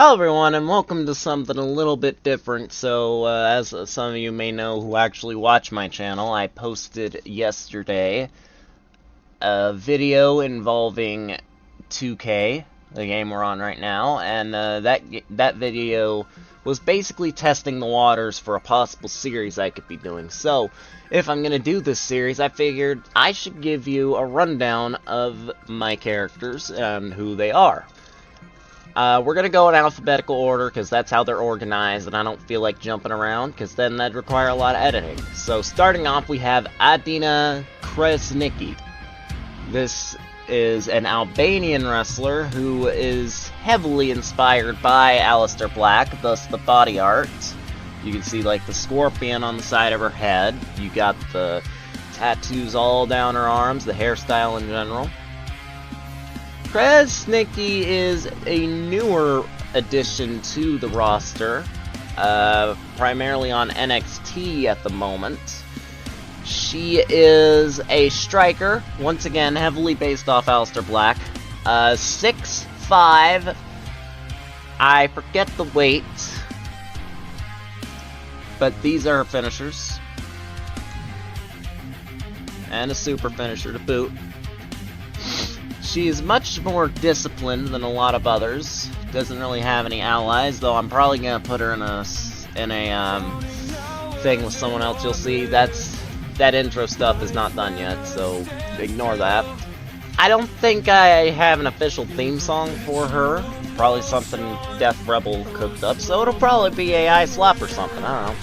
Hello everyone, and welcome to something a little bit different. So, as some of you may know who actually watch my channel, I posted yesterday a video involving 2K, the game we're on right now, and that video was basically testing the waters for a possible series I could be doing. So, if I'm gonna do this series, I figured I should give you a rundown of my characters and who they are. We're going to go in alphabetical order, because that's how they're organized, and I don't feel like jumping around, because then that'd require a lot of editing. So, starting off, we have Adina Kresnicki. This is an Albanian wrestler who is heavily inspired by Aleister Black, thus the body art. You can see, like, the scorpion on the side of her head. You got the tattoos all down her arms, the hairstyle in general. Kresnicki is a newer addition to the roster, primarily on NXT at the moment. She is a striker, once again heavily based off Aleister Black, 6'5", I forget the weight, but these are her finishers, and a super finisher to boot. She is much more disciplined than a lot of others. Doesn't really have any allies, though I'm probably gonna put her in a thing with someone else. You'll see that intro stuff is not done yet, so ignore that. I don't think I have an official theme song for her. Probably something Death Rebel cooked up, so it'll probably be AI Slap or something. I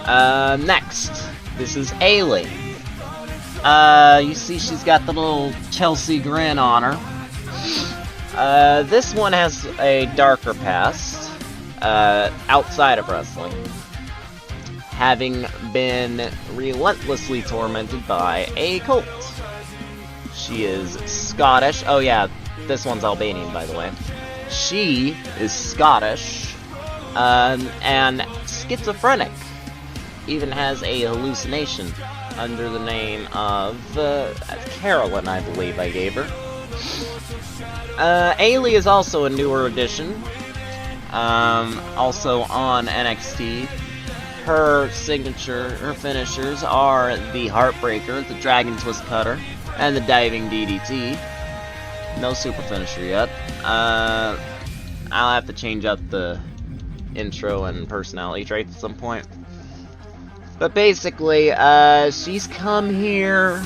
don't know. Next, this is Ailey. You see she's got the little Chelsea grin on her. This one has a darker past, outside of wrestling. Having been relentlessly tormented by a cult. She is Scottish. Oh yeah, this one's Albanian, by the way. She is Scottish, and schizophrenic. Even has a hallucination under the name of Carolyn, I believe I gave her. Ailey is also a newer addition, also on NXT. Her finishers are the Heartbreaker, the Dragon Twist Cutter, and the Diving DDT. No super finisher yet. I'll have to change up the intro and personality traits at some point. But basically, she's come here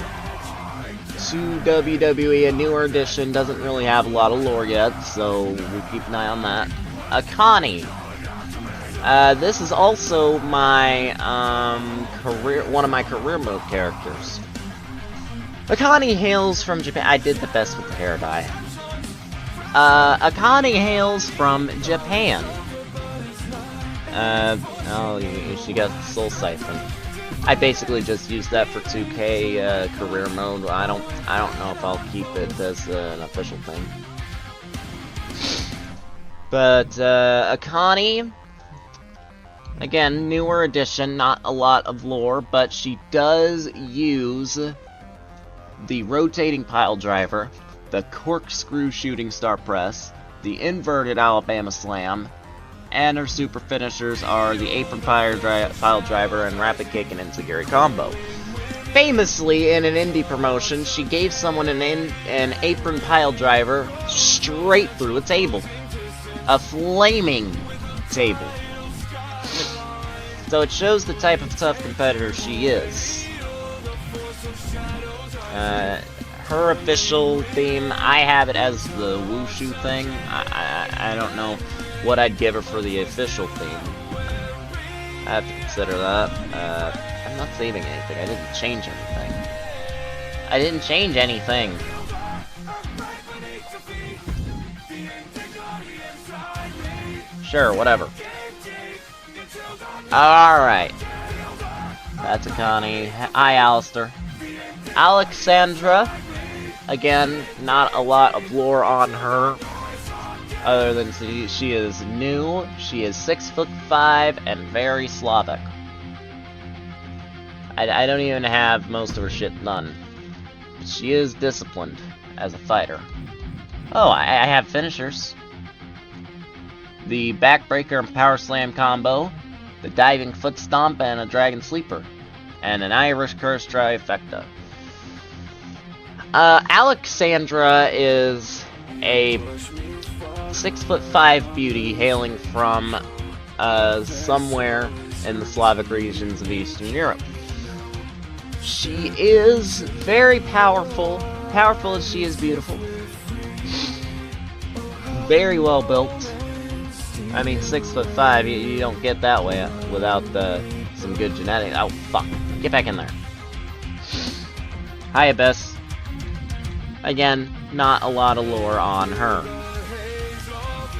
to WWE, a newer edition, doesn't really have a lot of lore yet, so we'll keep an eye on that. Akani. This is also my, one of my career mode characters. Akani hails from Japan. I did the best with the hair dye. Akani hails from Japan. Oh, she got the Soul Siphon. I basically just used that for 2K career mode. I don't know if I'll keep it as an official thing. But Akani, again, newer edition, not a lot of lore, but she does use the rotating pile driver, the corkscrew shooting star press, the inverted Alabama slam, and her super finishers are the apron pile driver and rapid kick and enziguri combo. Famously, in an indie promotion, she gave someone an apron pile driver straight through a table. A flaming table. So it shows the type of tough competitor she is. Her official theme, I have it as the wushu thing. I don't know what I'd give her for the official theme. I have to consider that. I'm not saving anything. I didn't change anything. Sure, whatever. Alright. That's Akani. Hi, Aleister. Alexandra. Again, not a lot of lore on her. Other than she is new, she is 6'5" and very Slavic. I don't even have most of her shit done. But she is disciplined as a fighter. Oh, I have finishers. the backbreaker and power slam combo, the diving foot stomp, and a dragon sleeper, and an Irish curse trifecta. Alexandra is a 6'5" beauty hailing from somewhere in the Slavic regions of Eastern Europe. She is very powerful as she is beautiful. Very well built. I mean, 6'5", you don't get that way without some good genetics. Oh, fuck. Get back in there. Hi, Abyss. Again, not a lot of lore on her.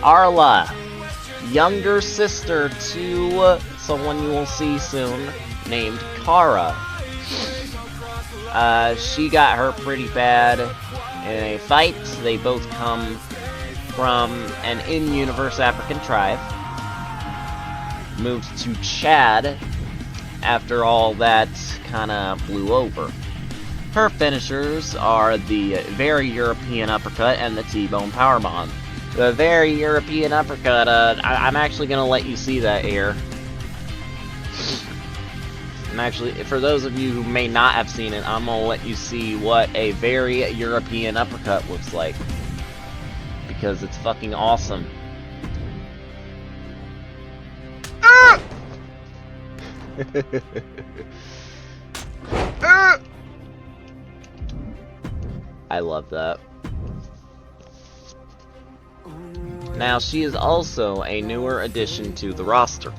Arla. Younger sister to someone you will see soon, named Kara. She got hurt pretty bad in a fight. They both come from an in-universe African tribe. Moved to Chad after all that kinda blew over. Her finishers are the very European uppercut and the T-bone powerbomb. The very European uppercut, I'm actually gonna let you see that here. And actually, for those of you who may not have seen it, I'm gonna let you see what a very European uppercut looks like. Because it's fucking awesome. Ah! I love that. Now, she is also a newer addition to the roster.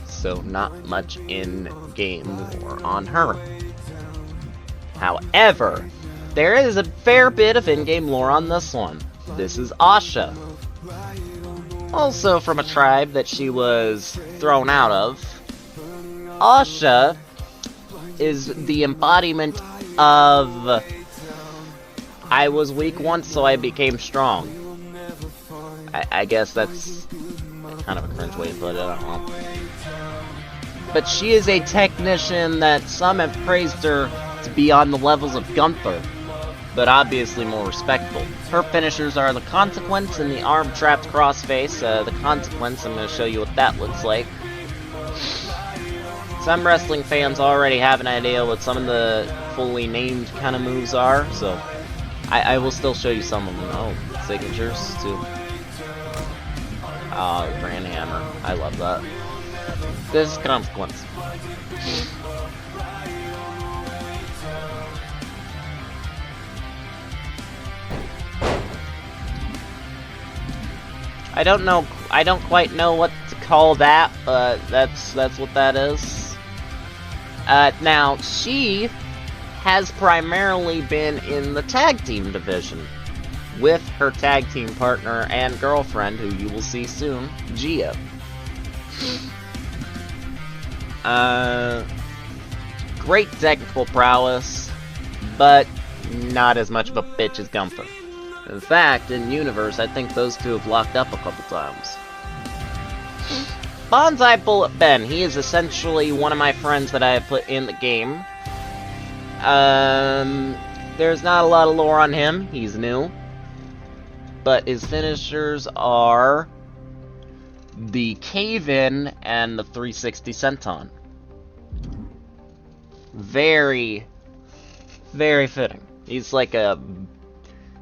So, not much in-game lore on her. However, there is a fair bit of in-game lore on this one. This is Asha. Also from a tribe that she was thrown out of. Asha is the embodiment of I was weak once, so I became strong. I guess that's kind of a cringe way to put it, I don't know. But she is a technician that some have praised her to be on the levels of Gunther, but obviously more respectable. Her finishers are the Consequence and the arm-trapped crossface. The Consequence, I'm going to show you what that looks like. Some wrestling fans already have an idea what some of the fully named kind of moves are, so I will still show you some of them. Oh, signatures, too. Grand Hammer. I love that. This is Consequence. I don't quite know what to call that, but that's what that is. Now, she has primarily been in the tag team division with her tag team partner and girlfriend, who you will see soon, Gia. Great technical prowess, but not as much of a bitch as Gunther. In fact, in universe, I think those two have locked up a couple times. Bonsai Bullet Ben, he is essentially one of my friends that I have put in the game. There's not a lot of lore on him, he's new. But his finishers are the Cave-In and the 360 Senton. Very, very fitting. He's like a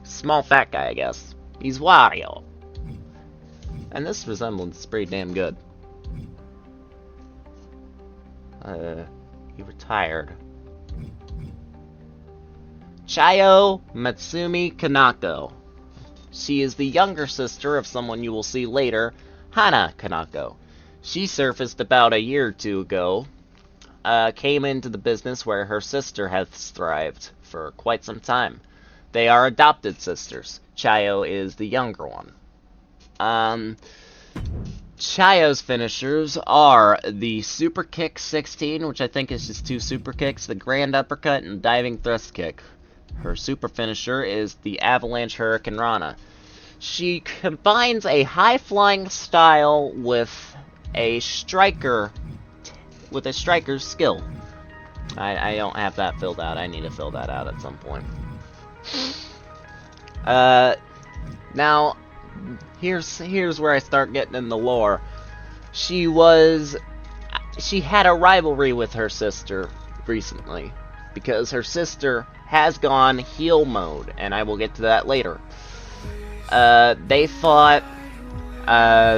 small fat guy, I guess. He's Wario. And this resemblance is pretty damn good. He retired. Chayo Matsumi Kanako. She is the younger sister of someone you will see later, Hana Kanako. She surfaced about a year or two ago. Came into the business where her sister has thrived for quite some time. They are adopted sisters. Chayo is the younger one. Chayo's finishers are the Super Kick 16, which I think is just 2 super kicks, the Grand Uppercut, and Diving Thrust Kick. Her super finisher is the Avalanche Hurricane Rana. She combines a high-flying style with a striker's skill. I don't have that filled out. I need to fill that out at some point. Now, here's where I start getting in the lore. She had a rivalry with her sister recently, because her sister has gone heel mode, and I will get to that later. They fought,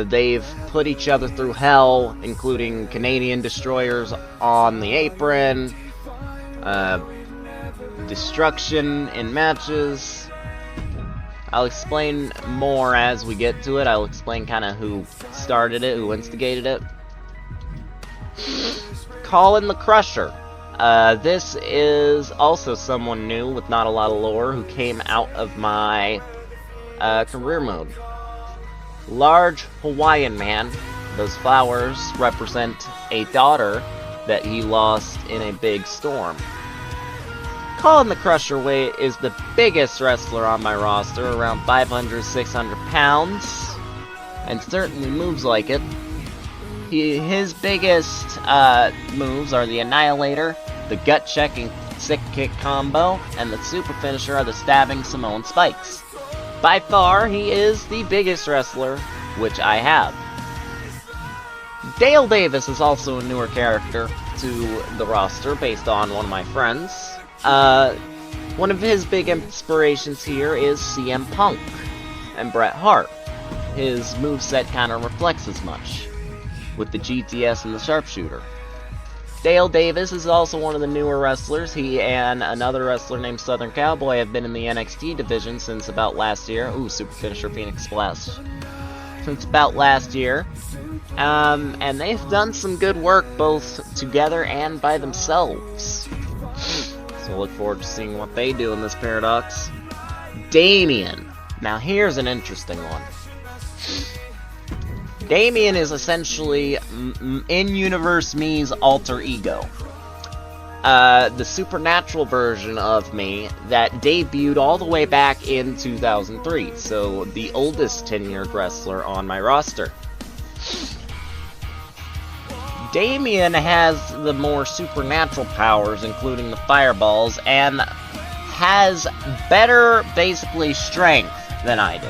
they've put each other through hell, including Canadian destroyers on the apron, destruction in matches. I'll explain more as we get to it. I'll explain kind of who started it, who instigated it. Colin the Crusher. This is also someone new with not a lot of lore who came out of my career mode. Large Hawaiian man. Those flowers represent a daughter that he lost in a big storm. Colin the Crusher is the biggest wrestler on my roster, around 500, 600 pounds, and certainly moves like it. His biggest moves are the Annihilator, the gut-checking sick kick combo, and the super finisher are the stabbing Samoan spikes. By far, he is the biggest wrestler, which I have. Dale Davis is also a newer character to the roster, based on one of my friends. One of his big inspirations here is CM Punk and Bret Hart. His moveset kind of reflects as much, with the GTS and the sharpshooter. Dale Davis is also one of the newer wrestlers. He and another wrestler named Southern Cowboy have been in the NXT division since about last year. Ooh, super finisher Phoenix Splash. Since about last year. And they've done some good work both together and by themselves. So look forward to seeing what they do in this Paradox. Damien. Now here's an interesting one. Damien is essentially in-universe me's alter ego. The supernatural version of me that debuted all the way back in 2003. So the oldest tenured wrestler on my roster. Damien has the more supernatural powers, including the fireballs, and has better, basically, strength than I do.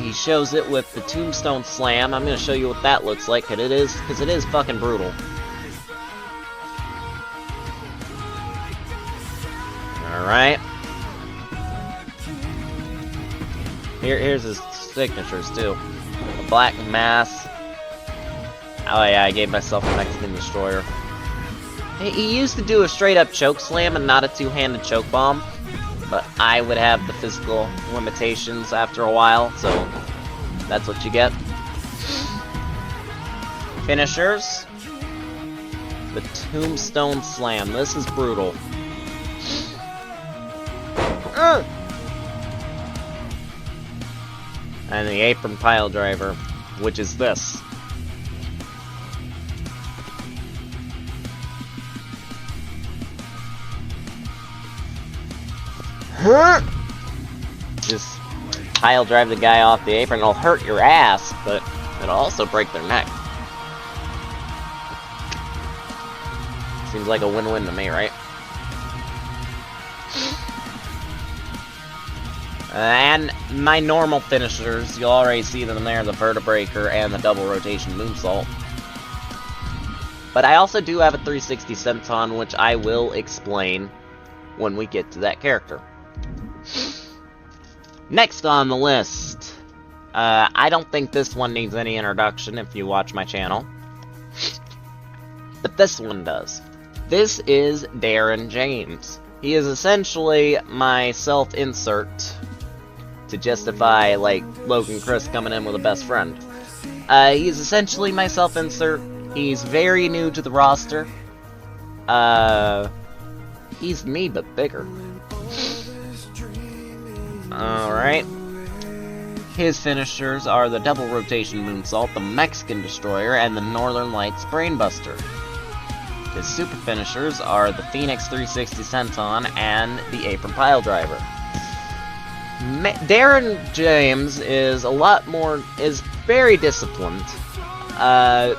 He shows it with the Tombstone Slam. I'm going to show you what that looks like, because it is fucking brutal. Alright. Here's his signatures, too. The Black Mass. Oh yeah, I gave myself a Mexican Destroyer. He used to do a straight-up choke slam and not a two-handed choke bomb, but I would have the physical limitations after a while, so that's what you get. Finishers. The Tombstone Slam. This is brutal. And the Apron Pile Driver, which is this. Just pile drive the guy off the apron. It'll hurt your ass, but it'll also break their neck. Seems like a win-win to me, right? And my normal finishers, you'll already see them there, the Vertebreaker and the double rotation moonsault. But I also do have a 360 senton, which I will explain when we get to that character. Next on the list, I don't think this one needs any introduction if you watch my channel, but this one does. This is Darren James. He is essentially my self-insert to justify, like, Logan Chris coming in with a best friend. He's essentially my self-insert. He's very new to the roster. He's me, but bigger. Alright. His finishers are the double rotation moonsault, the Mexican Destroyer, and the Northern Lights Brainbuster. His super finishers are the Phoenix 360 Senton and the Apron Pile Driver. Darren James is very disciplined, a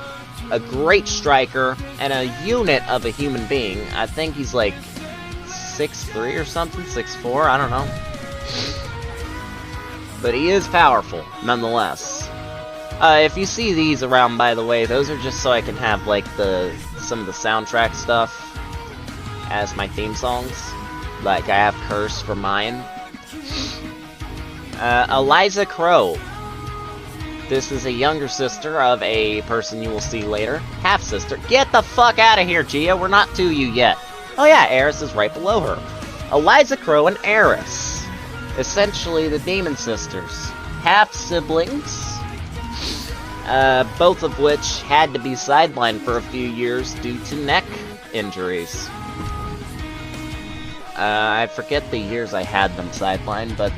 great striker, and a unit of a human being. I think he's like 6'3" or something, 6'4", I don't know. but he is powerful, nonetheless. If you see these around, by the way, those are just so I can have, like, some of the soundtrack stuff as my theme songs. Like, I have Curse for mine. Eliza Crow. This is a younger sister of a person you will see later. Half-sister. Get the fuck out of here, Gia. We're not to you yet. Oh yeah, Eris is right below her. Eliza Crow and Eris. Essentially the Demon Sisters. Half-siblings. Both of which had to be sidelined for a few years due to neck injuries. I forget the years I had them sidelined, but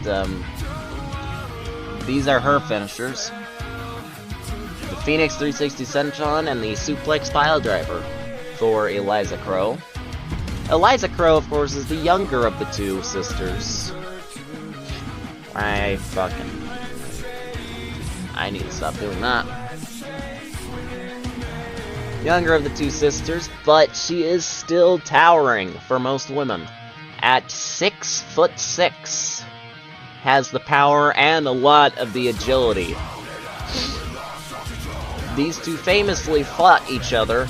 these are her finishers. The Phoenix 360 Senton and the Suplex Piledriver for Eliza Crow. Eliza Crow, of course, is the younger of the two sisters. I need to stop doing that. Younger of the two sisters, but she is still towering for most women. At 6'6", has the power and a lot of the agility. These two famously fought each other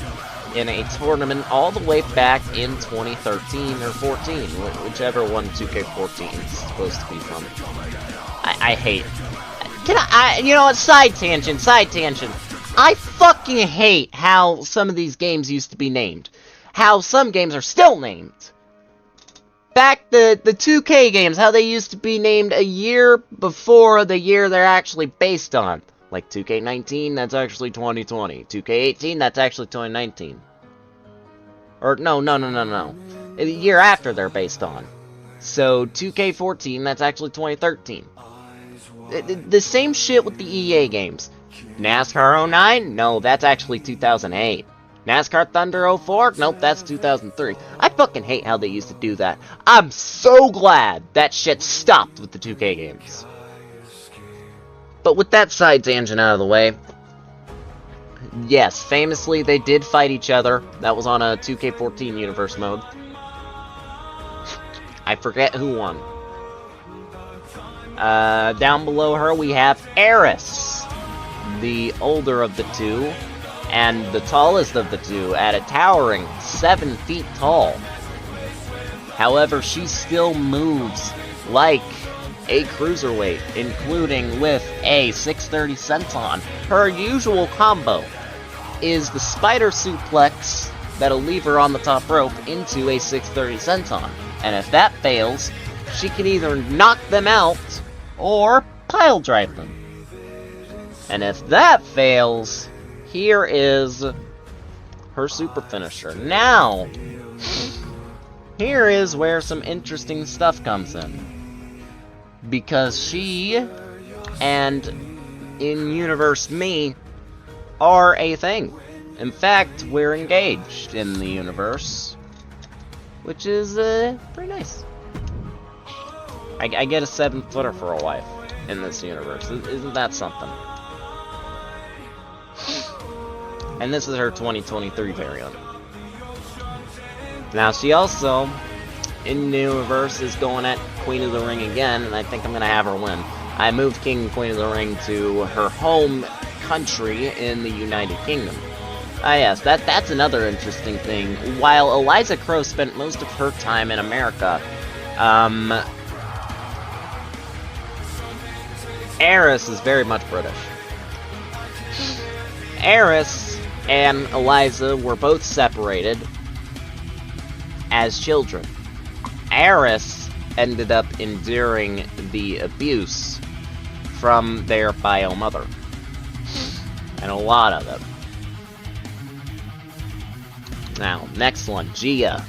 in a tournament all the way back in 2013 or 14, whichever one 2K14 is supposed to be from. I hate. You know what? Side tangent. I fucking hate how some of these games used to be named. How some games are still named. Back the 2K games, how they used to be named a year before the year they're actually based on. Like 2K19, that's actually 2020. 2K18, that's actually 2019. Or, no. The year after they're based on. So, 2K14, that's actually 2013. The same shit with the EA games. NASCAR 09? No, that's actually 2008. NASCAR Thunder 04? Nope, that's 2003. I fucking hate how they used to do that. I'm so glad that shit stopped with the 2K games. But with that side tangent out of the way, yes, famously they did fight each other. That was on a 2K14 universe mode. I forget who won. Down below her we have Eris, the older of the two, and the tallest of the two, at a towering 7 feet tall. However, she still moves like a cruiserweight, including with a 630 senton. Her usual combo is the spider suplex that'll leave her on the top rope into a 630 senton. And if that fails, she can either knock them out or pile drive them. And if that fails, here is her super finisher. Now, here is where some interesting stuff comes in. Because she and in-universe me are a thing. In fact, we're engaged in the universe, which is pretty nice. I get a 7-footer for a wife in this universe. Isn't that something? And this is her 2023 variant. Now, she also, in the universe, is going at Queen of the Ring again, and I think I'm going to have her win. I moved King and Queen of the Ring to her home country in the United Kingdom. Ah yes, that's another interesting thing. While Eliza Crow spent most of her time in America, Eris is very much British. Eris and Eliza were both separated as children. Eris ended up enduring the abuse from their bio mother. And a lot of it. Now, next one, Gia.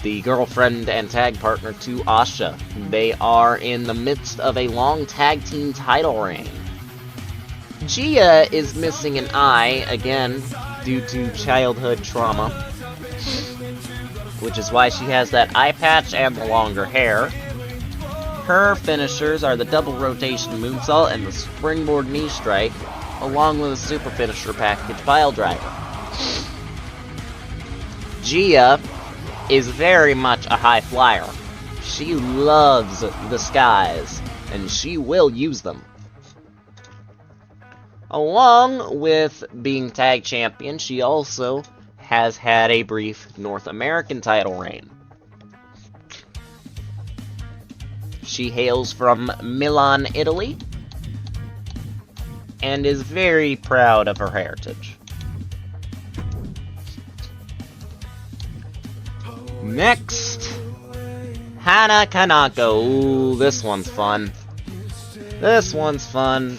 The girlfriend and tag partner to Asha. They are in the midst of a long tag team title reign. Gia is missing an eye, again, due to childhood trauma. Which is why she has that eye patch and the longer hair. Her finishers are the double rotation moonsault and the springboard knee strike, along with a super finisher package pile driver. Gia is very much a high flyer. She loves the skies. and she will use them. Along with being tag champion, she also has had a brief North American title reign. She hails from Milan, Italy, and is very proud of her heritage. Next, Hana Kanako. Ooh, this one's fun. This one's fun.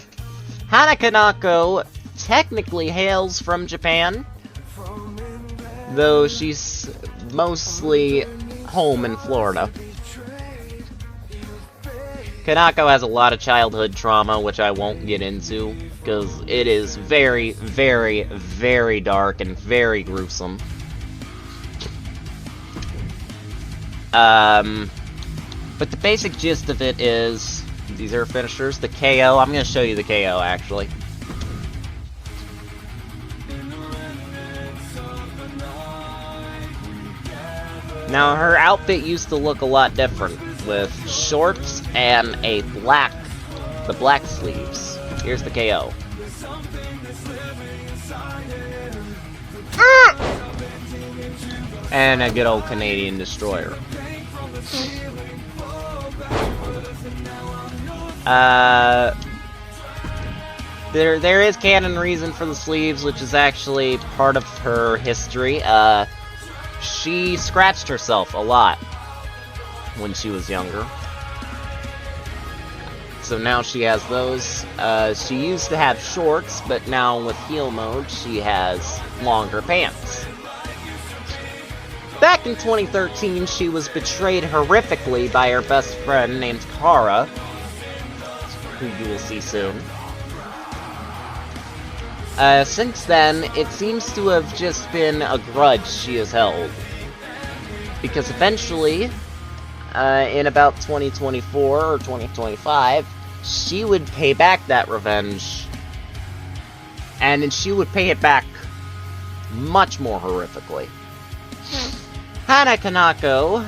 Hana Kanako technically hails from Japan, though she's mostly home in Florida. Kanako has a lot of childhood trauma, which I won't get into, because it is very, very, very dark and very gruesome. But the basic gist of it is, these are finishers. The KO, I'm going to show you the KO, actually. Now, her outfit used to look a lot different, with shorts and the black sleeves. Here's the KO. And a good old Canadian destroyer. There is canon reason for the sleeves, which is actually part of her history. She scratched herself a lot when she was younger. So now she has those. She used to have shorts, but now with heel mode, she has longer pants. Back in 2013, she was betrayed horrifically by her best friend named Kara, who you will see soon. Since then, it seems to have just been a grudge she has held. Because eventually, in about 2024 or 2025, she would pay back that revenge. And then she would pay it back much more horrifically. Hana Kanako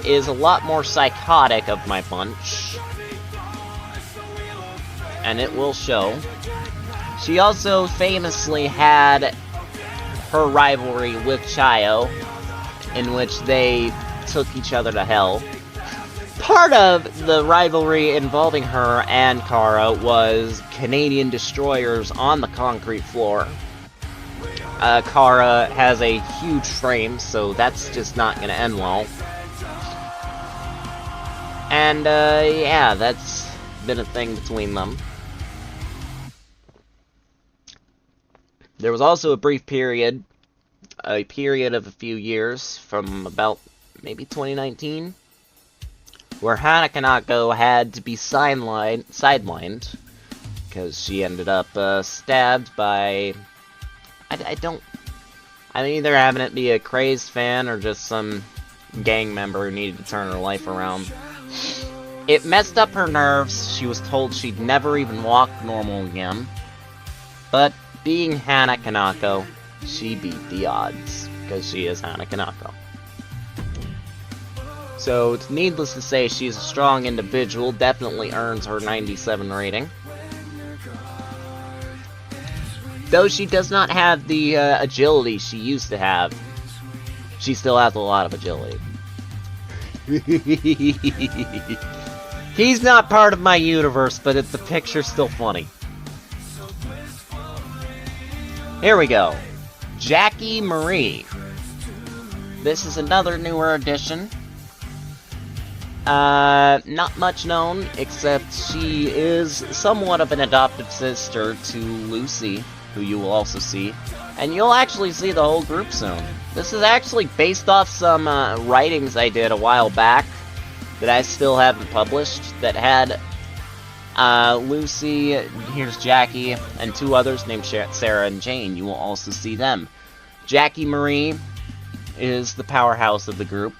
is a lot more psychotic of my bunch. And it will show. She also famously had her rivalry with Chayo, in which they took each other to hell. Part of the rivalry involving her and Kara was Canadian destroyers on the concrete floor. Kara has a huge frame, so that's just not going to end well. And, yeah, that's been a thing between them. There was also a brief period, of a few years, from about maybe 2019, where Hana Kanako had to be sidelined, because she ended up stabbed by... I'm either having it be a crazed fan or just some gang member who needed to turn her life around. It messed up her nerves. She was told she'd never even walk normal again. But being Hana Kanako, she beat the odds, because she is Hana Kanako. So, it's needless to say, she's a strong individual, definitely earns her 97 rating. Though she does not have the agility she used to have, she still has a lot of agility. He's not part of my universe, but the picture's still funny. Here we go. Jackie Marie. This is another newer addition. Not much known, except she is somewhat of an adopted sister to Lucy, who you will also see. And you'll actually see the whole group soon. This is actually based off some writings I did a while back that I still haven't published, that had Lucy, here's Jackie, and two others named Sarah and Jane. You will also see them. Jackie Marie is the powerhouse of the group.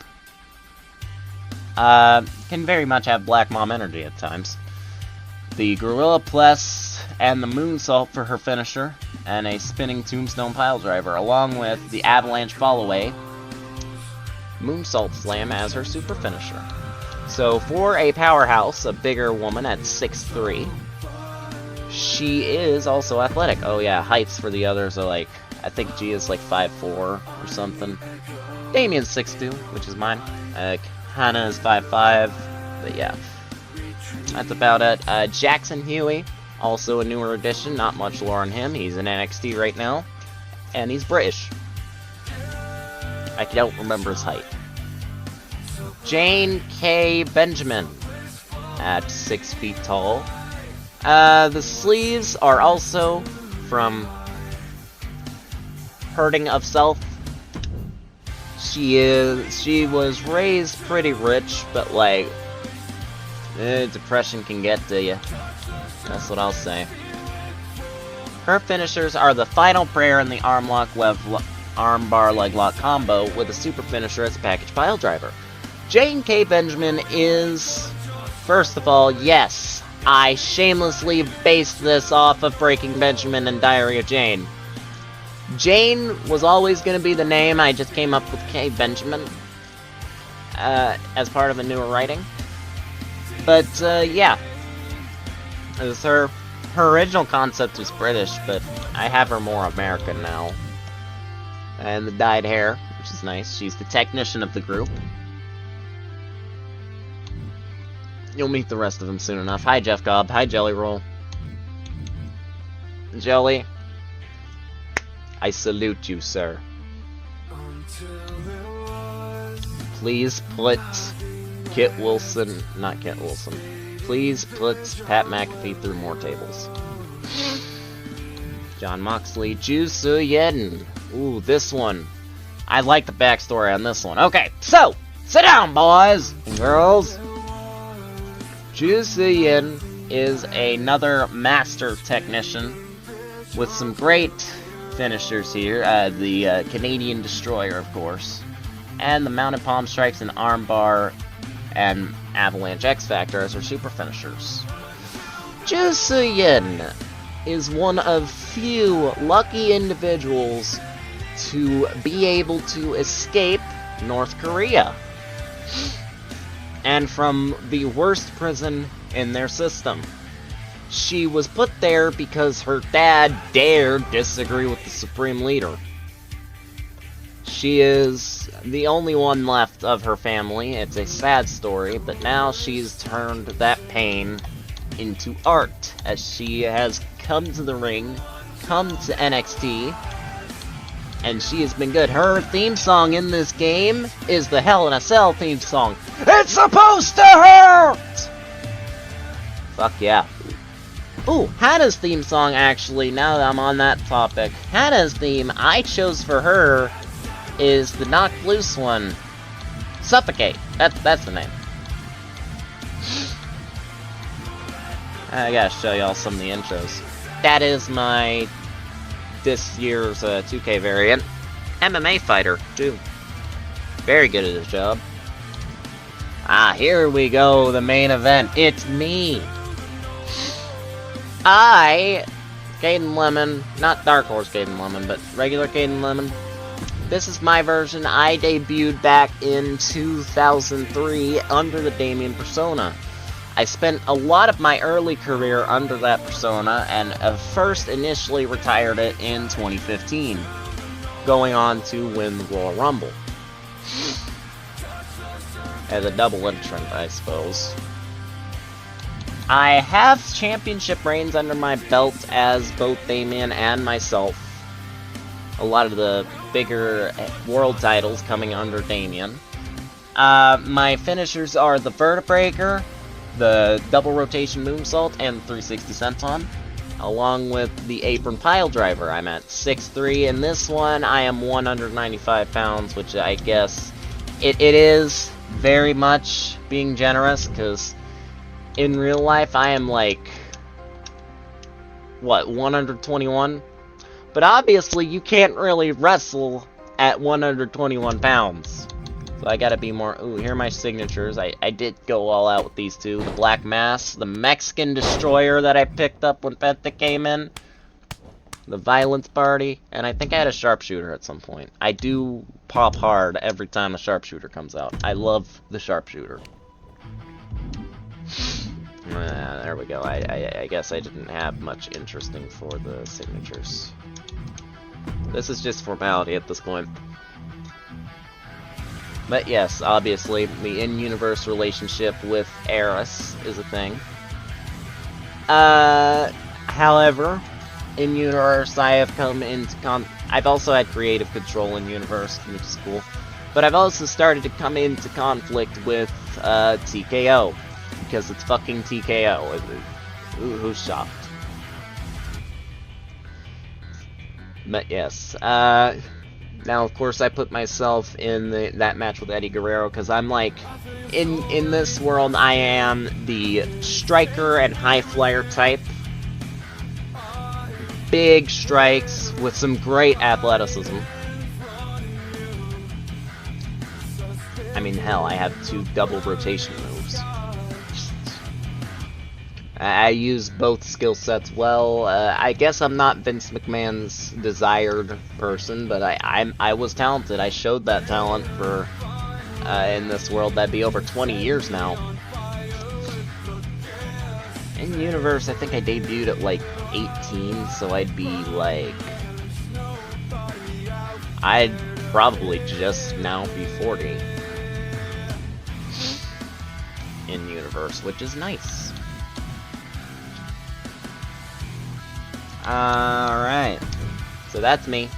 Can very much have Black Mom energy at times. The Gorilla Press and the Moonsault for her finisher, and a spinning Tombstone Piledriver, along with the Avalanche Fallaway, Moonsault Slam as her super finisher. So for a powerhouse, a bigger woman at 6'3", she is also athletic. Oh yeah, heights for the others are like, I think Gia's like 5'4" or something. Damien's 6'2", which is mine. Hannah is 5'5", but yeah. That's about it. Jackson Huey, also a newer addition, not much lore on him. He's in NXT right now, and he's British. I don't remember his height. Jane K. Benjamin, at 6 feet tall. The sleeves are also from Hurting of Self. She was raised pretty rich, but like, depression can get to you. That's what I'll say. Her finishers are the final prayer and the arm lock arm bar leg lock combo with a super finisher as a package pile driver. Jane K. Benjamin is, first of all, yes, I shamelessly based this off of Breaking Benjamin and Diary of Jane. Jane was always going to be the name, I just came up with K. Benjamin as part of a newer writing. But, yeah. It was her original concept was British, but I have her more American now. And the dyed hair, which is nice. She's the technician of the group. You'll meet the rest of them soon enough. Hi, Jeff Cobb. Hi, Jelly Roll. Jelly, I salute you, sir. Please put Kit Wilson, not Kit Wilson. Please put Pat McAfee through more tables. John Moxley, Ju Su-yin. Ooh, this one. I like the backstory on this one. Okay, so, sit down, boys and girls. Ju Su-yin is another master technician with some great finishers here. The Canadian Destroyer, of course. And the Mounted Palm Strikes and Armbar and Avalanche X Factor as her super finishers. Ju Su-yin is one of few lucky individuals to be able to escape North Korea and from the worst prison in their system. She was put there because her dad dared disagree with the supreme leader. She is the only one left of her family. It's a sad story, but now she's turned that pain into art, as she has come to the ring, come to NXT, and she has been good. Her theme song in this game is the Hell in a Cell theme song. It's supposed to hurt! Fuck yeah. Ooh, Hannah's theme song, actually, now that I'm on that topic. Hannah's theme I chose for her is the Knock Loose one. Suffocate. That's the name. I gotta show y'all some of the intros. That is my this year's 2K variant. MMA fighter, too. Very good at his job. Ah, here we go, the main event. It's me. Caden Lemon, not Dark Horse Caden Lemon, but regular Caden Lemon. This is my version. I debuted back in 2003 under the Damien persona. I spent a lot of my early career under that persona, and first initially retired it in 2015, going on to win the Royal Rumble. As a double entrant, I suppose. I have championship reigns under my belt as both Damien and myself. A lot of the bigger world titles coming under Damien. My finishers are the Vertebreaker, the double rotation moonsault, and 360 senton, along with the apron pile driver. I'm at 6'3", in this one I am 195 pounds, which I guess it is very much being generous, because in real life I am like, what, 121? But obviously you can't really wrestle at 121 pounds. So I gotta be more... Ooh, here are my signatures. I did go all out with these two. The Black Mass, the Mexican Destroyer that I picked up when Penta came in, the Violence Party, and I think I had a Sharpshooter at some point. I do pop hard every time a Sharpshooter comes out. I love the Sharpshooter. There we go. I guess I didn't have much interesting for the signatures. This is just formality at this point. But yes, obviously, the in-universe relationship with Eris is a thing. However, in universe, I have come into I've also had creative control in universe, which is cool. But I've also started to come into conflict with TKO, because it's fucking TKO. Who's shocked? But yes, now of course I put myself in that match with Eddie Guerrero because I'm like, in this world I am the striker and high flyer type. Big strikes with some great athleticism. I mean, hell, I have 2 double rotation moves. I use both skill sets well. I guess I'm not Vince McMahon's desired person, but I was talented. I showed that talent for in this world. That'd be over 20 years now. In universe, I think I debuted at like 18, so I'd be like, I'd probably just now be 40 in universe, which is nice. Alright, so that's me.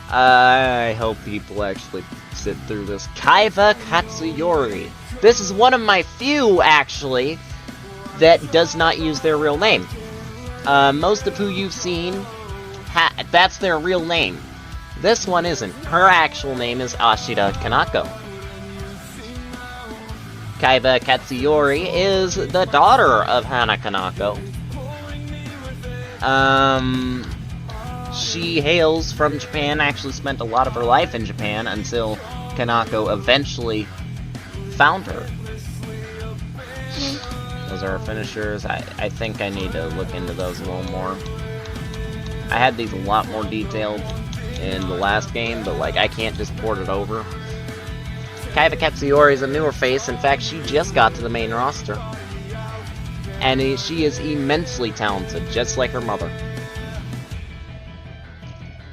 I hope people actually sit through this. Kaiba Katsuyori. This is one of my few, actually, that does not use their real name. Most of who you've seen, that's their real name. This one isn't. Her actual name is Ashita Kanako. Kaiba Katsuyori is the daughter of Hana Kanako. She hails from Japan, actually spent a lot of her life in Japan until Kanako eventually found her. Those are her finishers. I think I need to look into those a little more. I had these a lot more detailed in the last game, but like I can't just port it over. Kaiba Katsuyori is a newer face. In fact, she just got to the main roster. And she is immensely talented, just like her mother.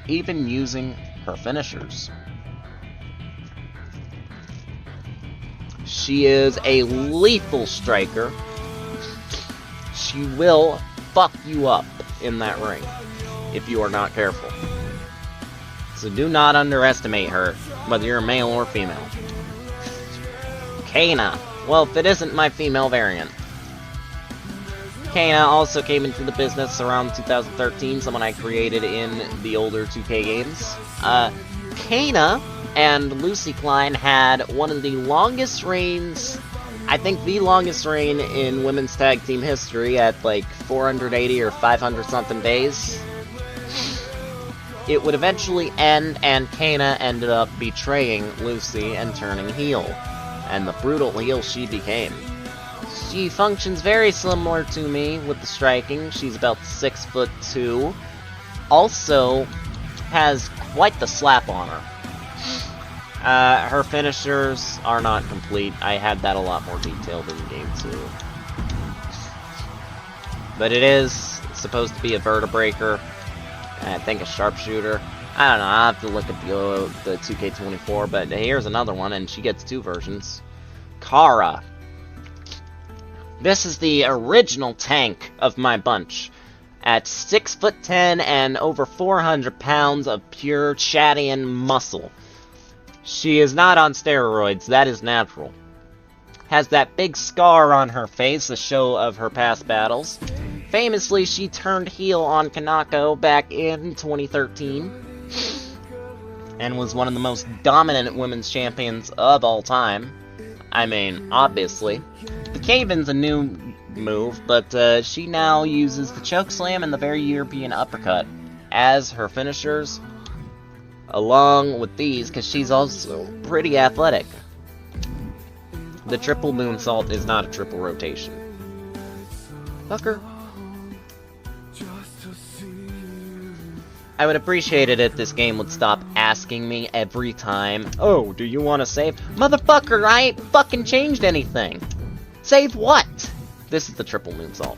Even using her finishers. She is a lethal striker. She will fuck you up in that ring if you are not careful. So do not underestimate her, whether you're male or female. Kana. Well, if it isn't my female variant. Kana also came into the business around 2013, someone I created in the older 2K games. Kana and Lucy Klein had one of the longest reigns, I think the longest reign in women's tag team history at like 480 or 500 something days. It would eventually end, and Kana ended up betraying Lucy and turning heel, and the brutal heel she became. She functions very similar to me with the striking. She's about 6'2". Also has quite the slap on her. Her finishers are not complete. I had that a lot more detailed in game 2. But it is supposed to be a vertebraker. I think a sharpshooter. I don't know, I'll have to look at the 2K24, but here's another one, and she gets 2 versions. Kara. This is the original tank of my bunch. At 6'10" and over 400 pounds of pure Chadian muscle. She is not on steroids, that is natural. Has that big scar on her face, a show of her past battles. Famously, she turned heel on Kanako back in 2013. And was one of the most dominant women's champions of all time. I mean, obviously. The Cave-In's a new move, but she now uses the chokeslam and the very European uppercut as her finishers, along with these, because she's also pretty athletic. The triple moonsault is not a triple rotation. Fucker. I would appreciate it if this game would stop asking me every time, oh, do you want to save? Motherfucker, I ain't fucking changed anything. Save what? This is the triple moonsault.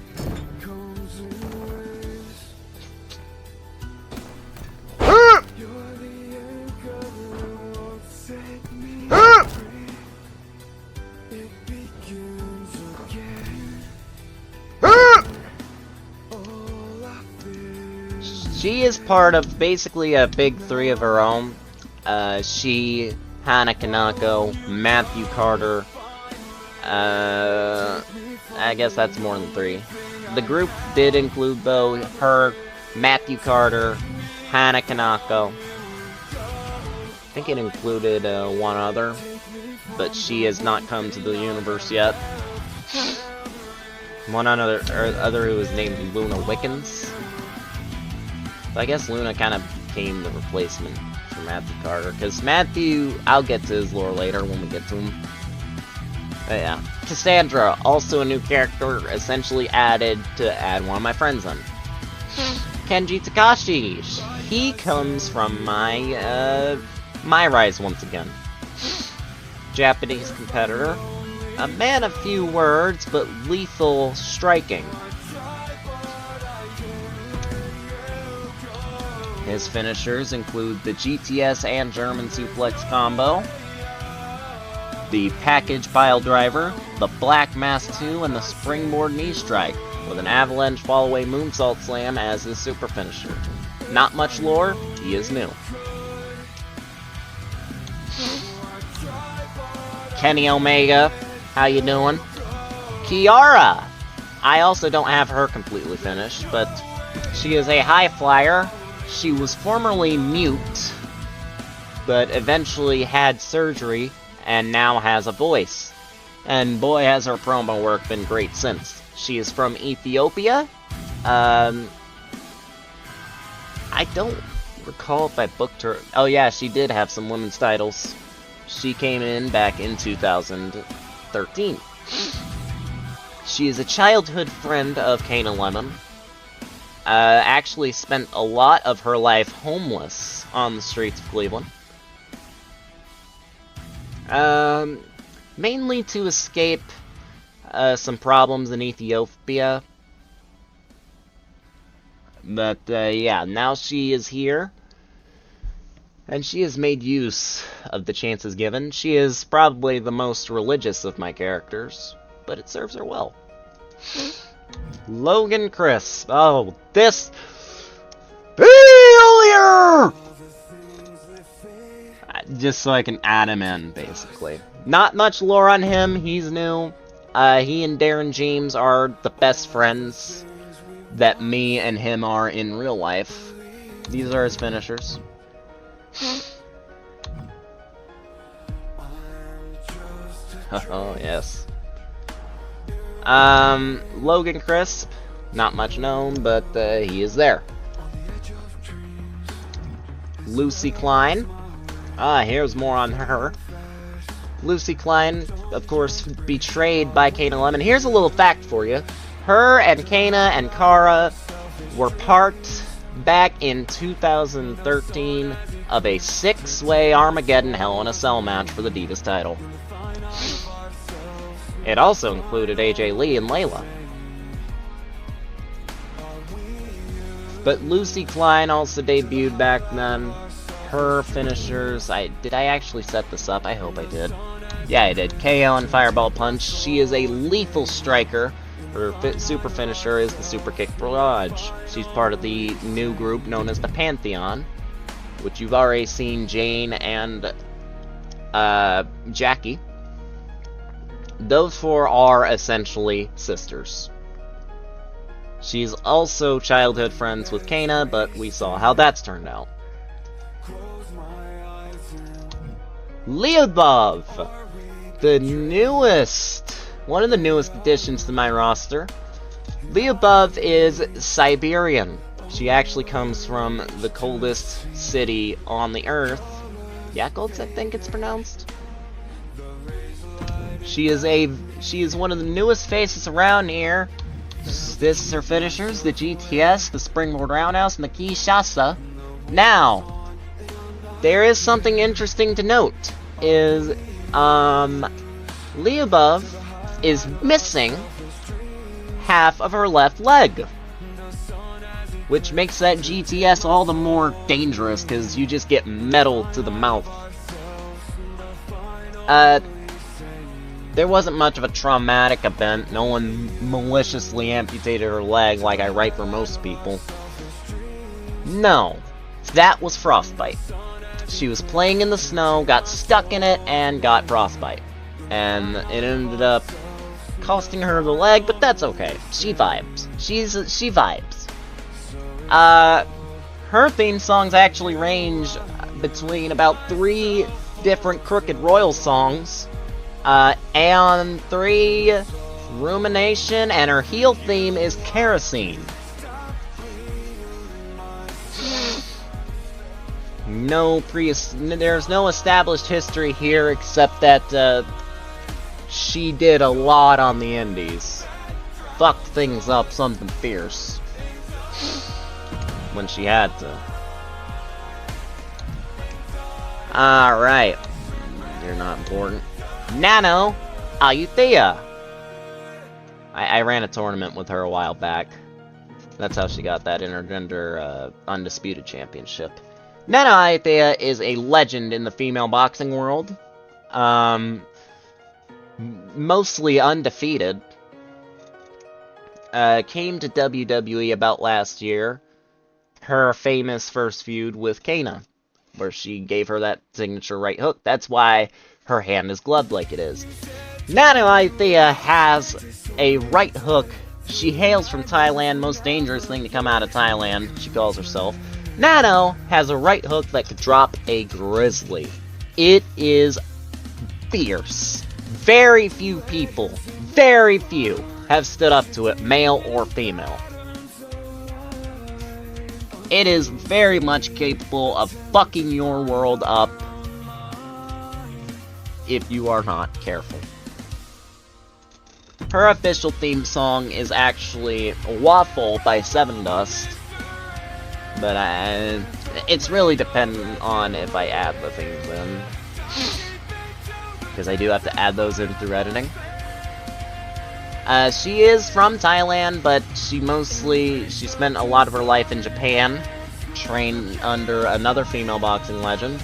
She is part of basically a big three of her own. She, Hana Kanako, Matthew Carter. I guess that's more than three. The group did include, though, her, Matthew Carter, Hana Kanako. I think it included one other, but she has not come to the universe yet. One other who was named Luna Wickens. But I guess Luna kind of became the replacement for Matthew Carter, because Matthew, I'll get to his lore later when we get to him. But yeah. Cassandra, also a new character, essentially added to add one of my friends on. Kenji Takashi, he comes from my Rise once again. Japanese competitor, a man of few words, but lethal striking. His finishers include the GTS and German suplex combo, the package pile driver, the black mass 2, and the springboard knee strike, with an avalanche fall-away moonsault slam as his super finisher. Not much lore, he is new. Kenny Omega, how you doing? Kiara! I also don't have her completely finished, but she is a high flyer. She was formerly mute, but eventually had surgery, and now has a voice. And boy, has her promo work been great since. She is from Ethiopia. I don't recall if I booked her. Oh yeah, she did have some women's titles. She came in back in 2013. She is a childhood friend of Kana Lemon. Actually spent a lot of her life homeless on the streets of Cleveland. Mainly to escape some problems in Ethiopia. But yeah, now she is here. And she has made use of the chances given. She is probably the most religious of my characters, but it serves her well. Logan Crisp. Oh, this failure! Just so I can add him in, basically. Not much lore on him. He's new. He and Darren James are the best friends that me and him are in real life. These are his finishers. Oh, yes. Logan Crisp, not much known, but he is there. Lucy Klein. Here's more on her. Lucy Klein, of course, betrayed by Kana Lemon. Here's a little fact for you. Her and Kana and Kara were part back in 2013 of a 6-way Armageddon Hell in a Cell match for the Divas title. It also included AJ Lee and Layla. But Lucy Klein also debuted back then. Her finishers, did I actually set this up? I hope I did. Yeah, I did. KO and Fireball Punch. She is a lethal striker. Her super finisher is the Super Kick Barrage. She's part of the new group known as the Pantheon, which you've already seen Jane and Jackie. Those four are essentially sisters. She's also childhood friends with Kana, but we saw how that's turned out. Lyubov, one of the newest additions to my roster. Lyubov is Siberian. She actually comes from the coldest city on the earth. Yakults, I think it's pronounced. She is one of the newest faces around here. This is her finishers, the GTS, the Springboard Roundhouse, and the Kinshasa. Now, there is something interesting to note, is, Lyubov is missing half of her left leg. Which makes that GTS all the more dangerous, because you just get metal to the mouth. There wasn't much of a traumatic event. No one maliciously amputated her leg like I write for most people. No. That was frostbite. She was playing in the snow, got stuck in it, and got frostbite. And it ended up costing her the leg, but that's okay. She vibes. She vibes. Her theme songs actually range between about 3 different Crooked Royal songs, and 3 Rumination, and her heel theme is Kerosene. There's no established history here except that, she did a lot on the indies. Fucked things up something fierce. When she had to. Alright. You're not important. Nano Ayuthia. I ran a tournament with her a while back. That's how she got that intergender undisputed championship. Nano Ayuthia is a legend in the female boxing world. Mostly undefeated. Came to WWE about last year. Her famous first feud with Kana, where she gave her that signature right hook. That's why her hand is gloved like it is. Nano Ayuthia has a right hook. She hails from Thailand, most dangerous thing to come out of Thailand, she calls herself. Nano has a right hook that could drop a grizzly. It is fierce. Very few people, very few, have stood up to it, male or female. It is very much capable of fucking your world up if you are not careful. Her official theme song is actually Waffle by Seven Dust, but it's really dependent on if I add the things in, because I do have to add those in through editing. She is from Thailand, but she spent a lot of her life in Japan, trained under another female boxing legend,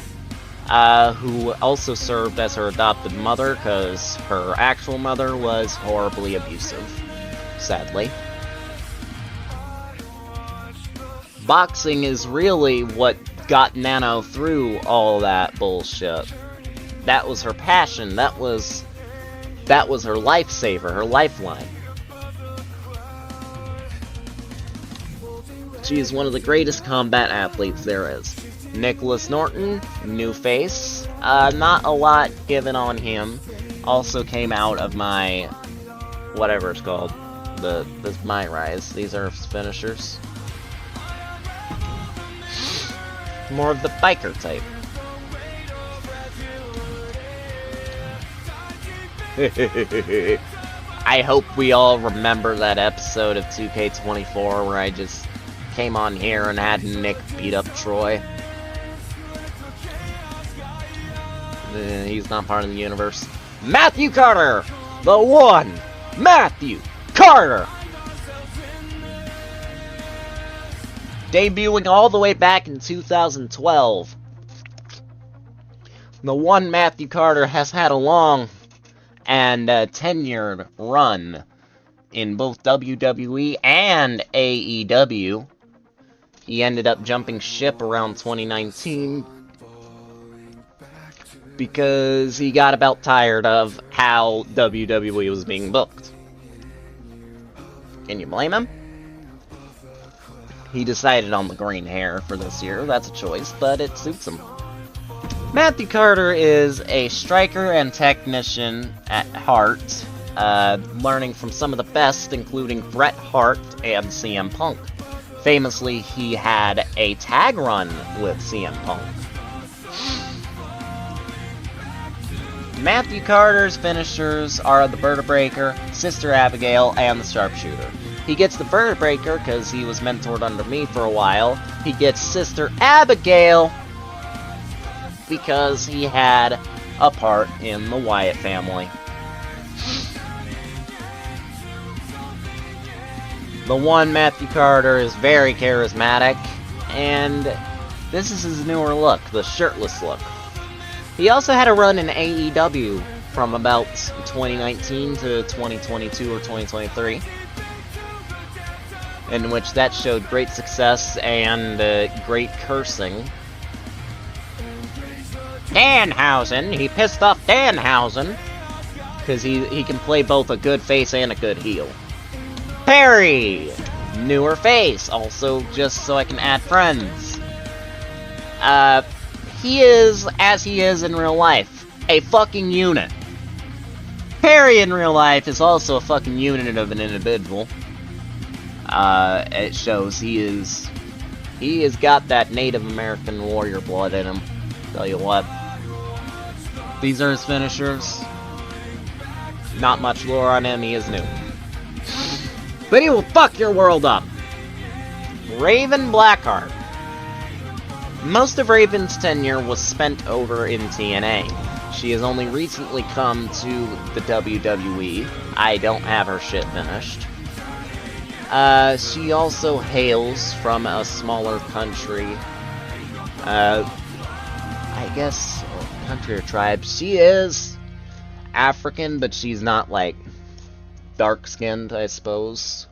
who also served as her adopted mother, because her actual mother was horribly abusive, sadly. Boxing is really what got Nano through all that bullshit. That was her passion, that was her lifesaver, her lifeline. She is one of the greatest combat athletes there is. Nicholas Norton, new face. Not a lot given on him. Also came out of my, whatever it's called, my rise. These are finishers. More of the biker type. I hope we all remember that episode of 2K24 where I just came on here and had Nick beat up Troy. He's not part of the universe. Matthew Carter! The one! Matthew Carter! Debuting all the way back in 2012. The one Matthew Carter has had a long and tenured run in both WWE and AEW. He ended up jumping ship around 2019 because he got about tired of how WWE was being booked. Can you blame him? He decided on the green hair for this year. That's a choice, but it suits him. Matthew Carter is a striker and technician at heart, learning from some of the best, including Bret Hart and CM Punk. Famously, he had a tag run with CM Punk. Matthew Carter's finishers are the Vertebraker, Sister Abigail, and the Sharpshooter. He gets the Vertebraker because he was mentored under me for a while. He gets Sister Abigail because he had a part in the Wyatt family. The one, Matthew Carter, is very charismatic, and this is his newer look, the shirtless look. He also had a run in AEW from about 2019 to 2022 or 2023, in which that showed great success and great cursing. Danhausen, he pissed off Danhausen, because he can play both a good face and a good heel. Perry, newer face, also just so I can add friends. He is, as he is in real life, a fucking unit. Perry in real life is also a fucking unit of an individual. It shows he has got that Native American warrior blood in him. Tell you what. These are his finishers. Not much lore on him, he is new. But he will fuck your world up. Raven Blackheart. Most of Raven's tenure was spent over in TNA. She has only recently come to the WWE. I don't have her shit finished. She also hails from a smaller country. I guess country or tribe. She is African, but she's not like dark-skinned, I suppose.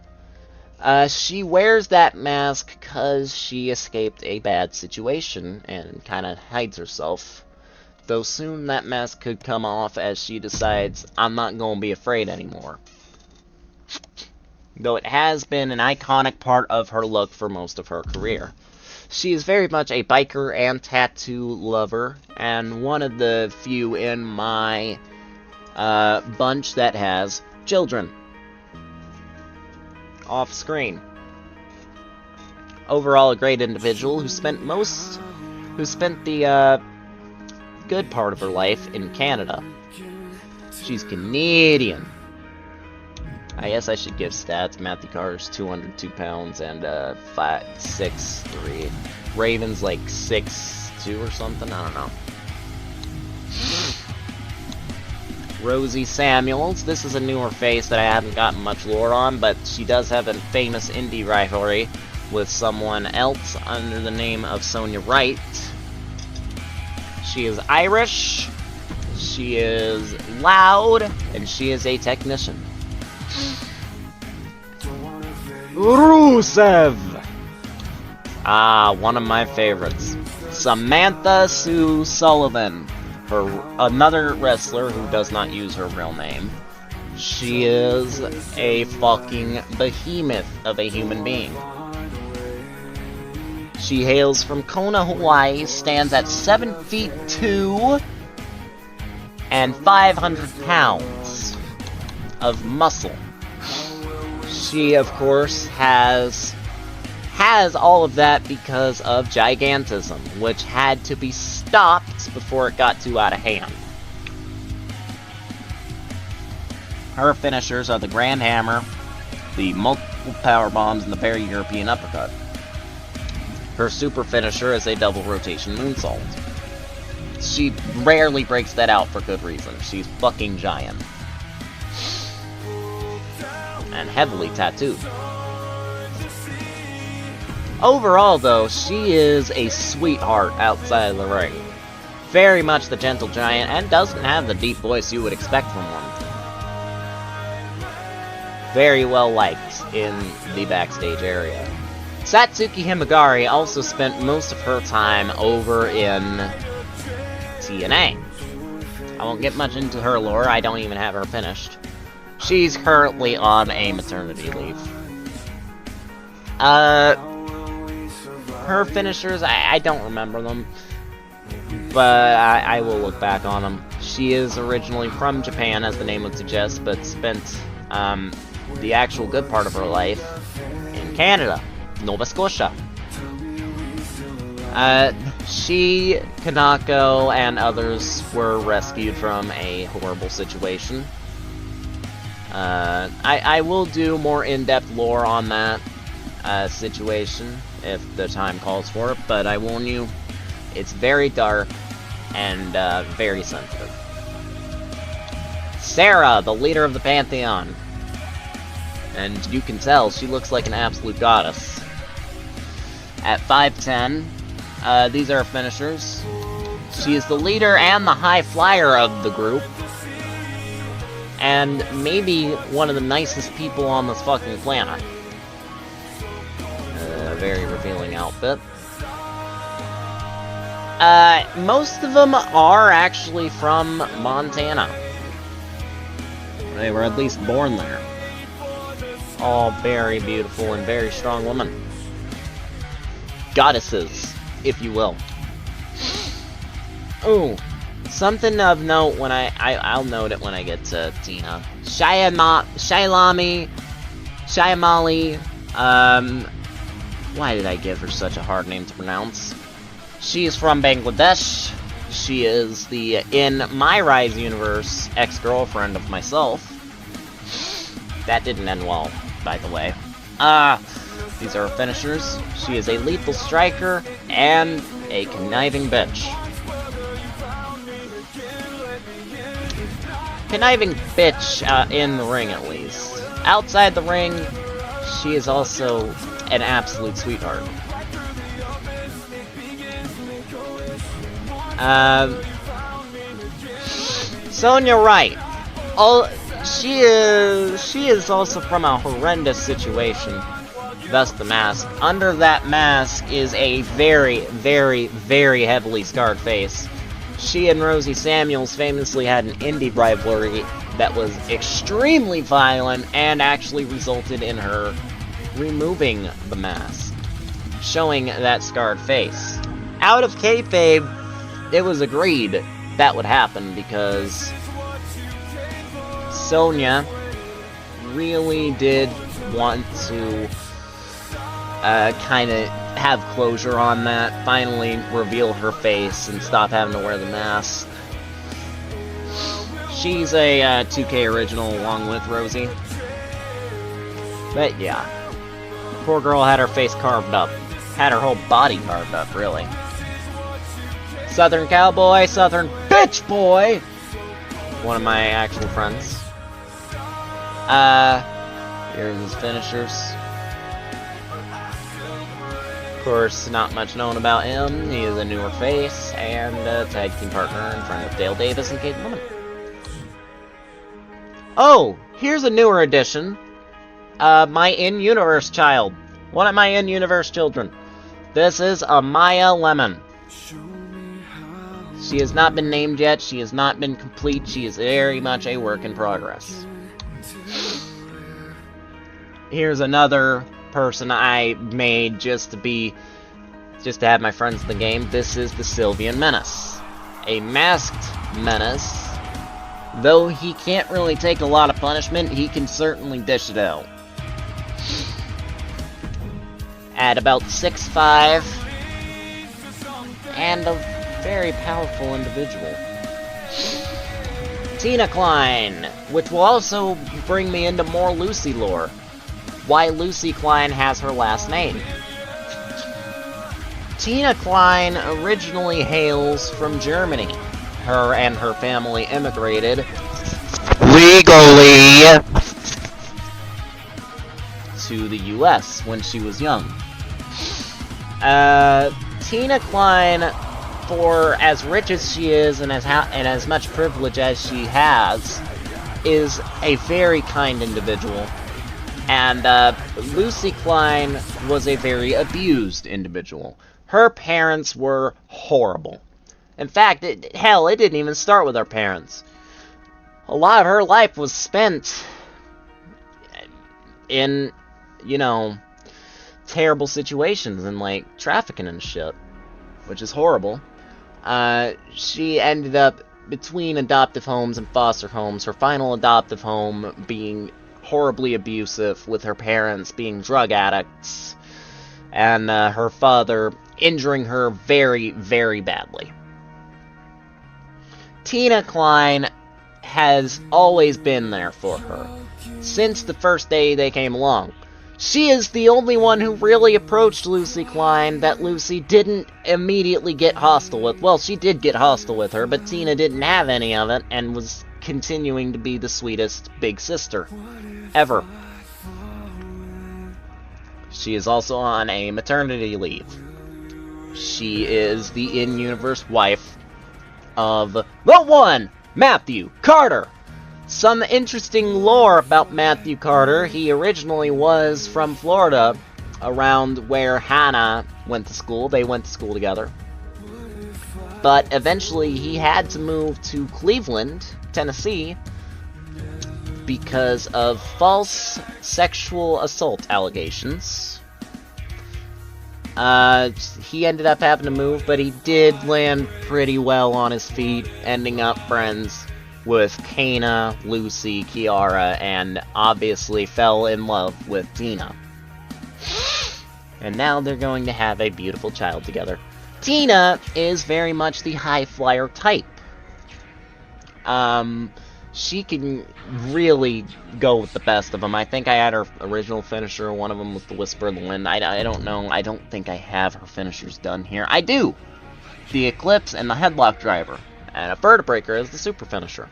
She wears that mask because she escaped a bad situation and kind of hides herself. Though soon that mask could come off as she decides, I'm not going to be afraid anymore. Though it has been an iconic part of her look for most of her career. She is very much a biker and tattoo lover, and one of the few in my bunch that has children off screen. Overall, a great individual who spent the good part of her life in Canada. She's Canadian. I guess I should give stats. Matthew Carter's 202 pounds and 6'3". Raven's like 6'2" or something. I don't know. Rosie Samuels. This is a newer face that I haven't gotten much lore on, but she does have a famous indie rivalry with someone else under the name of Sonya Wright. She is Irish, she is loud, and she is a technician. Rusev! One of my favorites. Samantha Sue Sullivan. Another wrestler who does not use her real name. She is a fucking behemoth of a human being. She hails from Kona, Hawaii, stands at 7'2" and 500 pounds of muscle. She, of course, has all of that because of gigantism, which had to be stopped before it got too out of hand. Her finishers are the Grand Hammer, the multiple power bombs, and the very European uppercut. Her super finisher is a double rotation moonsault. She rarely breaks that out for good reason. She's fucking giant. And heavily tattooed. Overall, though, she is a sweetheart outside of the ring. Very much the gentle giant, and doesn't have the deep voice you would expect from one. Very well liked in the backstage area. Satsuki Himagari also spent most of her time over in TNA. I won't get much into her lore, I don't even have her finished. She's currently on a maternity leave. Her finishers, I don't remember them, but I will look back on them. She is originally from Japan, as the name would suggest, but spent the actual good part of her life in Canada, Nova Scotia. She, Kanako, and others were rescued from a horrible situation. I will do more in-depth lore on that situation if the time calls for it, but I warn you, it's very dark, and very sensitive. Sarah, the leader of the Pantheon. And you can tell, she looks like an absolute goddess. At 5'10", these are her finishers. She is the leader and the high flyer of the group. And maybe one of the nicest people on this fucking planet. Very revealing outfit. Most of them are actually from Montana. They were at least born there. All very beautiful and very strong women. Goddesses, if you will. Ooh, something of note when I'll note it when I get to Tina. Shailami, why did I give her such a hard name to pronounce? She is from Bangladesh. She is the, in my Rise universe, ex-girlfriend of myself. That didn't end well, by the way. These are her finishers. She is a lethal striker and a conniving bitch. Conniving bitch in the ring, at least. Outside the ring, she is also an absolute sweetheart. Sonya Wright. She is also from a horrendous situation. Thus the mask. Under that mask is a very, very, very heavily scarred face. She and Rosie Samuels famously had an indie rivalry that was extremely violent and actually resulted in her removing the mask, showing that scarred face. Out of kayfabe, it was agreed that would happen because Sonya really did want to kind of have closure on that, finally reveal her face and stop having to wear the mask. She's a 2K original along with Rosie. But yeah, poor girl had her face carved up. Had her whole body carved up, really. Southern Cowboy, Southern Bitch Boy! One of my actual friends. Here's his finishers. Of course, not much known about him. He is a newer face and a tag team partner and friend of Dale Davis and Kate Lemon. Oh, here's a newer addition. My in-universe child. One of my in-universe children. This is Amaya Lemon. She has not been named yet. She has not been complete. She is very much a work in progress. Here's another person I made just to have my friends in the game. This is the Sylvian Menace. A masked menace. Though he can't really take a lot of punishment, he can certainly dish it out. At about 6'5", and a very powerful individual. Tina Klein, which will also bring me into more Lucy lore. Why Lucy Klein has her last name. Tina Klein originally hails from Germany. Her and her family immigrated legally to the US when she was young. Tina Klein, for as rich as she is and as much privilege as she has, is a very kind individual. And Lucy Klein was a very abused individual. Her parents were horrible. In fact, hell, it didn't even start with her parents. A lot of her life was spent in, you know, terrible situations and, like, trafficking and shit, which is horrible. She ended up between adoptive homes and foster homes, her final adoptive home being horribly abusive, with her parents being drug addicts, and her father injuring her very, very badly. Tina Klein has always been there for her, since the first day they came along. She is the only one who really approached Lucy Klein that Lucy didn't immediately get hostile with. Well, she did get hostile with her, but Tina didn't have any of it and was continuing to be the sweetest big sister ever. She is also on a maternity leave. She is the in-universe wife of the one, Matthew Carter. Some interesting lore about Matthew Carter. He originally was from Florida, around where Hannah went to school. They went to school together. But eventually he had to move to Cleveland, Tennessee, because of false sexual assault allegations. He ended up having to move, but he did land pretty well on his feet, ending up friends with Kana, Lucy, Kiara, and obviously fell in love with Tina. And now they're going to have a beautiful child together. Tina is very much the high flyer type. She can really go with the best of them. I think I had her original finisher. One of them was the Whisper of the Wind. I don't know. I don't think I have her finishers done here. I do! The Eclipse and the Headlock Driver. And a Vertebreaker is the super finisher.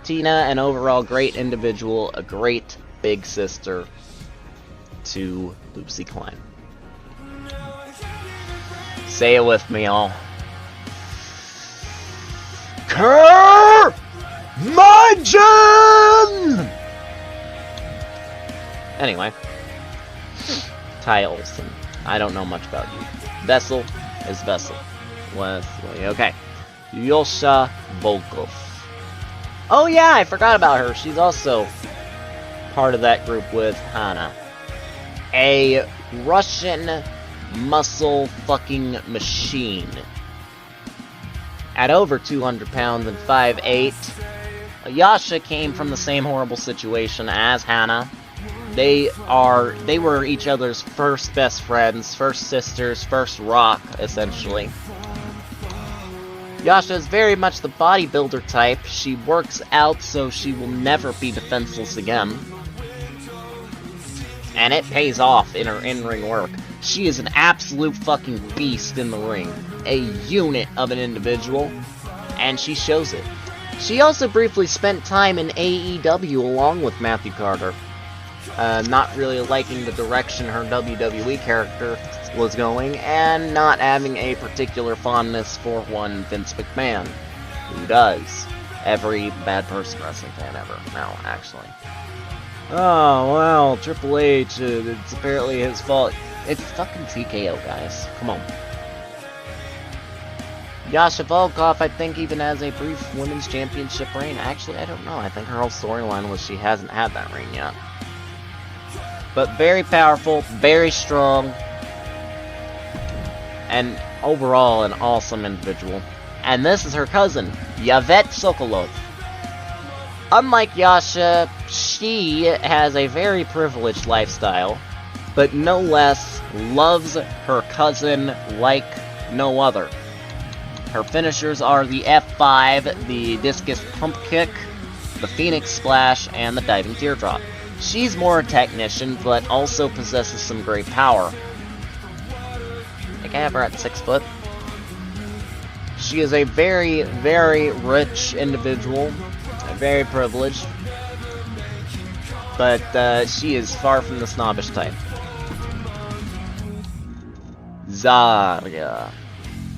Tina, an overall great individual, a great big sister to Lucy Klein. Say it with me, all. Curmudgeon! Anyway. Ty Olson. I don't know much about you. Vessel is Vessel. Wesley. Okay. Yosha Volkov. Oh yeah, I forgot about her. She's also part of that group with Hannah. A Russian muscle fucking machine. At over 200 pounds and 5'8", Yasha came from the same horrible situation as Hannah. They were each other's first best friends, first sisters, first rock, essentially. Yasha is very much the bodybuilder type. She works out so she will never be defenseless again. And it pays off in her in-ring work. She is an absolute fucking beast in the ring. A unit of an individual. And she shows it. She also briefly spent time in AEW along with Matthew Carter. Not really liking the direction her WWE character was going, and not having a particular fondness for one Vince McMahon. Who does? Every bad person wrestling fan ever. No, actually. Oh, well, Triple H, it's apparently his fault. It's fucking TKO, guys. Come on. Yasha Volkov, I think, even has a brief women's championship reign. Actually, I don't know. I think her whole storyline was she hasn't had that reign yet. But very powerful, very strong, and overall an awesome individual. And this is her cousin, Yvette Sokolov. Unlike Yasha, she has a very privileged lifestyle, but no less loves her cousin like no other. Her finishers are the F5, the Discus Pump Kick, the Phoenix Splash, and the Diving Teardrop. She's more a technician, but also possesses some great power. I think I have her at 6 foot. She is a very, very rich individual, very privileged, but she is far from the snobbish type. Zarya,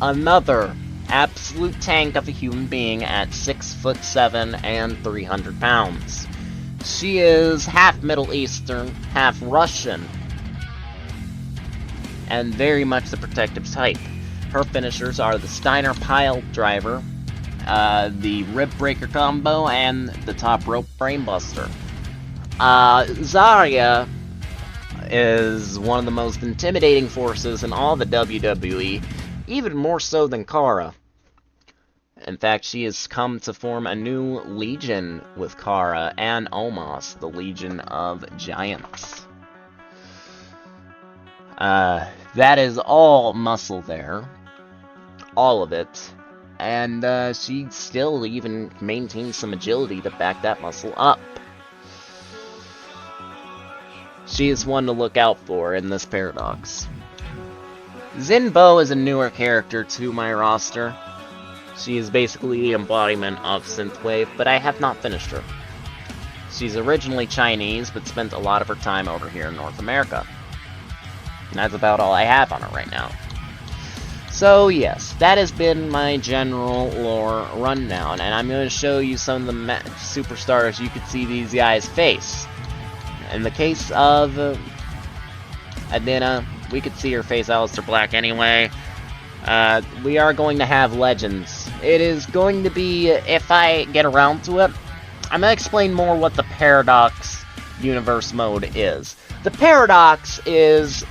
another absolute tank of a human being at 6'7" and 300 pounds. She is half Middle Eastern, half Russian, and very much the protective type. Her finishers are the Steiner Pile Driver, the Rib Breaker Combo, and the Top Rope Brainbuster. Zarya is one of the most intimidating forces in all the WWE, even more so than Kara. In fact, she has come to form a new legion with Kara and Omos, the Legion of Giants. That is all muscle there. All of it. And she still even maintains some agility to back that muscle up. she is one to look out for in this paradox. Zinbo is a newer character to my roster. She is basically the embodiment of Synthwave, but I have not finished her. She's originally Chinese, but spent a lot of her time over here in North America. And that's about all I have on her right now. So yes, that has been my general lore rundown, and I'm going to show you some of the superstars you could see these guys face. In the case of Adina, we could see her face Aleister Black anyway. We are going to have legends. It is going to be, if I get around to it, I'm going to explain more what the Paradox Universe mode is. The Paradox is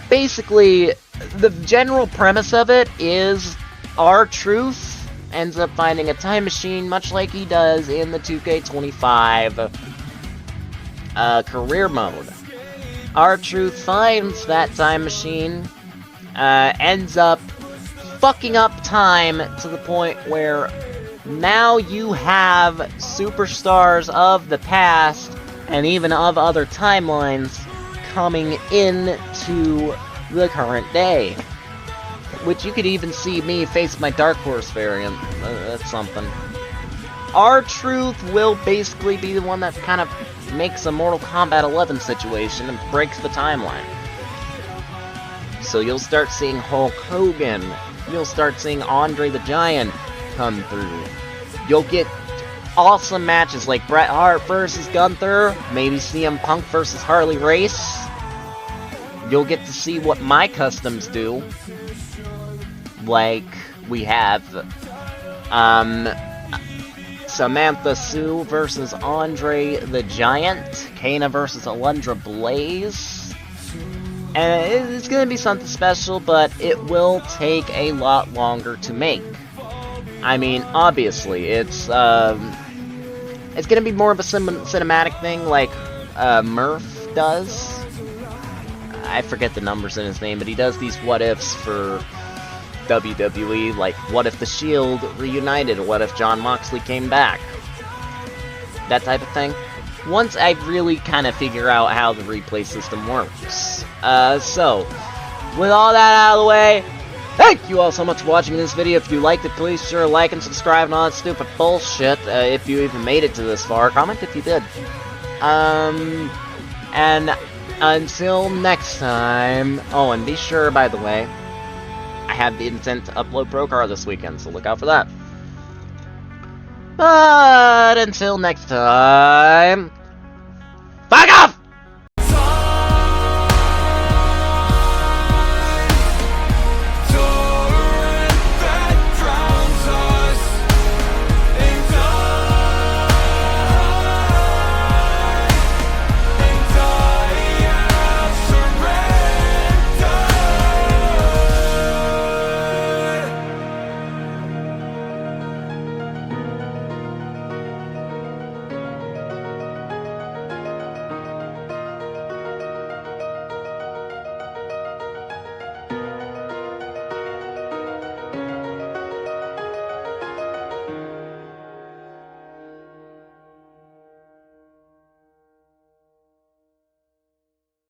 basically, the general premise of it is R-Truth ends up finding a time machine, much like he does in the 2K25 career mode. R-Truth finds that time machine, ends up fucking up time to the point where now you have superstars of the past and even of other timelines coming into the current day. Which you could even see me face my Dark Horse variant. That's something. R-Truth will basically be the one that kind of makes a Mortal Kombat 11 situation and breaks the timeline. So you'll start seeing Hulk Hogan. You'll start seeing Andre the Giant come through. You'll get awesome matches like Bret Hart versus Gunther, maybe CM Punk versus Harley Race. You'll get to see what my customs do. Like, we have Samantha Sue versus Andre the Giant, Kana versus Alundra Blaze. And it's going to be something special, but it will take a lot longer to make. I mean, obviously, it's going to be more of a cinematic thing like Murph does. I forget the numbers in his name, but he does these what-ifs for WWE, like, what if the Shield reunited? What if Jon Moxley came back? That type of thing. Once I really kind of figure out how the replay system works. So, with all that out of the way, thank you all so much for watching this video. If you liked it, please sure like and subscribe and all that stupid bullshit. If you even made it to this far, comment if you did. And until next time... Oh, and be sure, by the way, I have the intent to upload Pro-Car this weekend, so look out for that. But until next time...